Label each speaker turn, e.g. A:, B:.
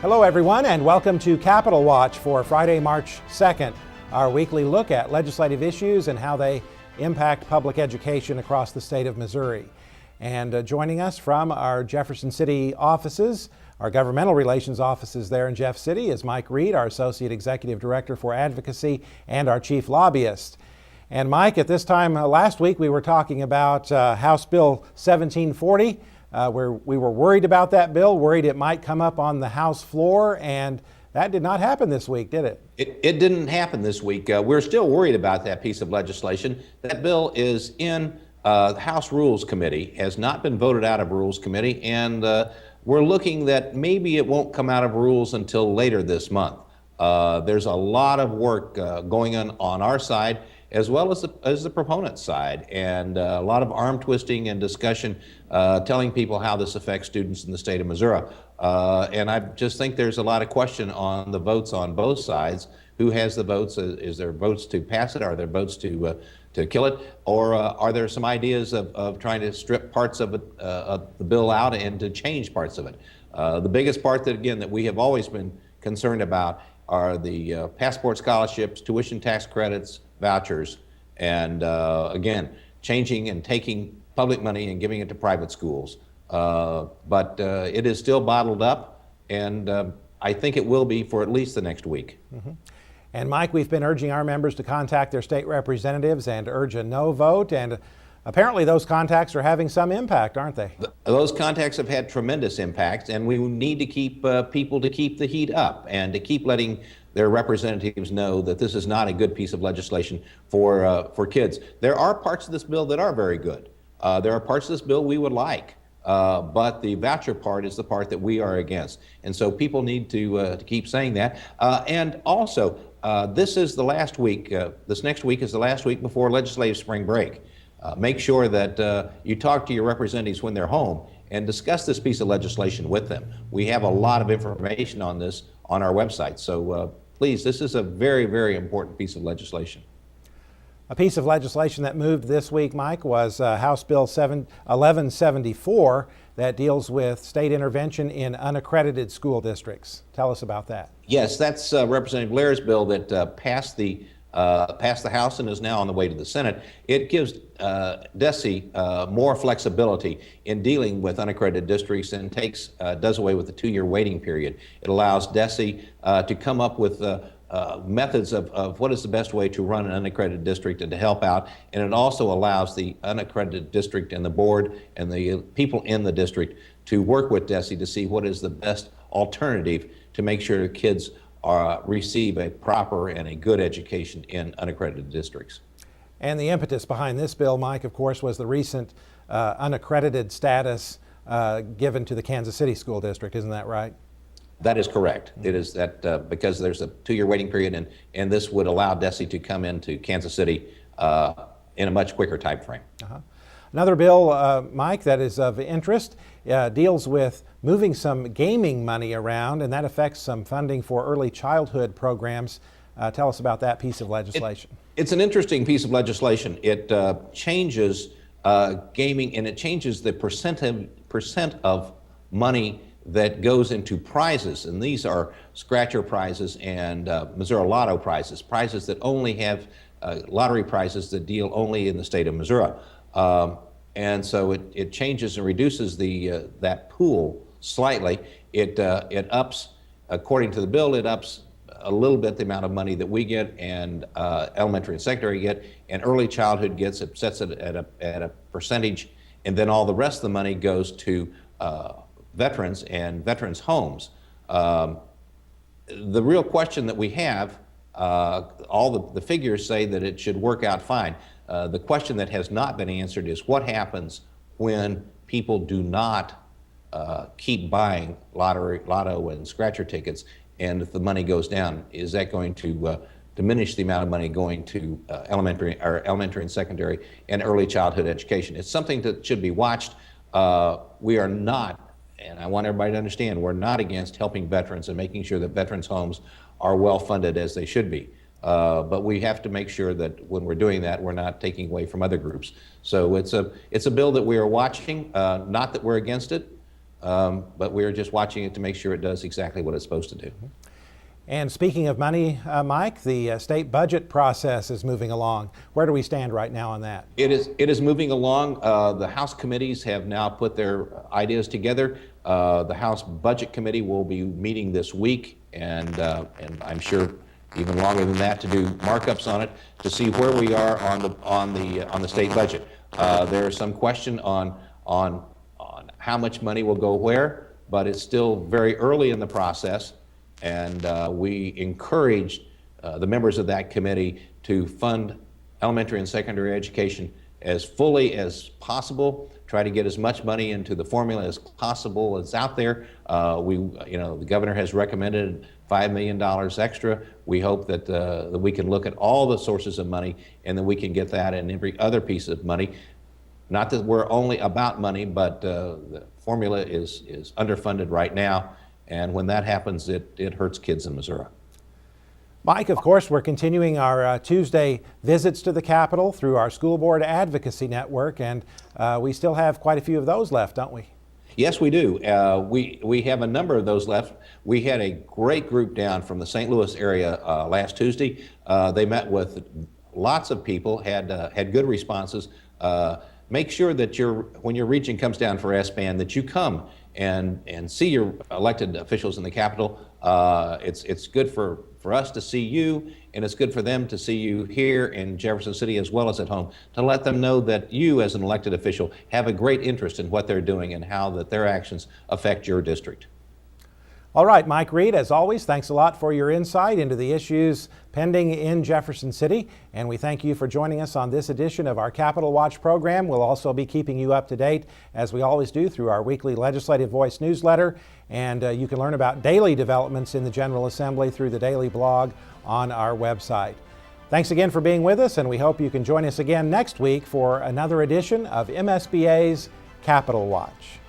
A: Hello everyone, and welcome to Capitol Watch for Friday, March 2nd, our weekly look at legislative issues and how they impact public education across the state of Missouri. And joining us from our Jefferson City offices, our governmental relations offices there in Jeff City, is Mike Reed, our Associate Executive Director for Advocacy and our Chief Lobbyist. And Mike, at this time last week we were talking about House Bill 1740, where we were worried about that bill, worried it might come up on the House floor, and that did not happen this week, did it?
B: It didn't happen this week. We're still worried about that piece of legislation. That bill is in the House Rules Committee, has not been voted out of Rules Committee, and we're looking that maybe it won't come out of Rules until later this month. There's a lot of work going on our side, as well as the proponent's side, and a lot of arm twisting and discussion telling people how this affects students in the state of Missouri. And I just think there's a lot of question on the votes on both sides. Who has the votes? Is there votes to pass it? Are there votes to kill it? Or are there some ideas of trying to strip parts of the bill out and to change parts of it? The biggest part that we have always been concerned about are the passport scholarships, tuition tax credits, vouchers, and again, changing and taking public money and giving it to private schools. But it is still bottled up, and I think it will be for at least the next week.
A: Mm-hmm. And Mike, we've been urging our members to contact their state representatives and urge a no vote, and apparently those contacts are having some impact, aren't they?
B: Those contacts have had tremendous impact, and we need to keep people to keep the heat up and to keep letting their representatives know that this is not a good piece of legislation for kids. There are parts of this bill that are very good. There are parts of this bill we would like, but the voucher part is the part that we are against. And so people need to keep saying that. And also, this is the last week, this next week is the last week before legislative spring break. Make sure that you talk to your representatives when they're home and discuss this piece of legislation with them. We have a lot of information on this on our website. So please, this is a very, very important piece of legislation.
A: A piece of legislation that moved this week, Mike, was House Bill 1174 that deals with state intervention in unaccredited school districts. Tell us about that.
B: Yes, that's Representative Blair's bill that passed the House and is now on the way to the Senate. It gives DESE more flexibility in dealing with unaccredited districts and does away with the 2-year waiting period. It allows DESE to come up with methods of what is the best way to run an unaccredited district and to help out. And it also allows the unaccredited district and the board and the people in the district to work with DESE to see what is the best alternative to make sure kids receive a proper and a good education in unaccredited districts.
A: And the impetus behind this bill, Mike, of course, was the recent unaccredited status given to the Kansas City School District. Isn't that right?
B: That is correct. It is that because there's a 2-year waiting period, and this would allow DESE to come into Kansas City in a much quicker time frame.
A: Uh-huh. Another bill, Mike, that is of interest deals with moving some gaming money around, and that affects some funding for early childhood programs. Tell us about that piece of legislation.
B: It's an interesting piece of legislation. It changes gaming, and it changes the percent of money that goes into prizes, and these are scratcher prizes and Missouri Lotto prizes that only have lottery prizes that deal only in the state of Missouri. And so it changes and reduces that pool slightly. It ups, according to the bill, it ups a little bit the amount of money that we get and elementary and secondary get, and early childhood gets, it sets it at a percentage, and then all the rest of the money goes to veterans and veterans' homes. The real question that we have, all the figures say that it should work out fine. The question that has not been answered is what happens when people do not keep buying lotto and scratcher tickets, and if the money goes down, is that going to diminish the amount of money going to elementary and secondary and early childhood education? It's something that should be watched. We are not, and I want everybody to understand, we're not against helping veterans and making sure that veterans' homes are well funded as they should be. But we have to make sure that when we're doing that, we're not taking away from other groups. So it's a bill that we are watching, not that we're against it, but we're just watching it to make sure it does exactly what it's supposed to do.
A: And speaking of money, Mike, the state budget process is moving along. Where do we stand right now on that?
B: It is moving along. The House committees have now put their ideas together. The House Budget Committee will be meeting this week, and I'm sure even longer than that, to do markups on it to see where we are on the state budget. There's some question on how much money will go where, but it's still very early in the process. And we encourage the members of that committee to fund elementary and secondary education as fully as possible. Try to get as much money into the formula as possible as out there. The governor has recommended $5 million extra. We hope that we can look at all the sources of money, and that we can get that in every other piece of money. Not that we're only about money, but the formula is underfunded right now. And when that happens, it hurts kids in Missouri.
A: Mike, of course, we're continuing our Tuesday visits to the Capitol through our School Board Advocacy Network, and we still have quite a few of those left, don't we?
B: Yes, we do. We have a number of those left. We had a great group down from the St. Louis area last Tuesday. They met with lots of people, had good responses. Make sure that when your region comes down for S-band, that you come and see your elected officials in the Capitol. It's good for us to see you, and it's good for them to see you here in Jefferson City as well as at home, to let them know that you as an elected official have a great interest in what they're doing and how that their actions affect your district.
A: All right, Mike Reed, as always, thanks a lot for your insight into the issues pending in Jefferson City, and we thank you for joining us on this edition of our Capitol Watch program. We'll also be keeping you up to date, as we always do, through our weekly Legislative Voice newsletter, and you can learn about daily developments in the General Assembly through the daily blog on our website. Thanks again for being with us, and we hope you can join us again next week for another edition of MSBA's Capitol Watch.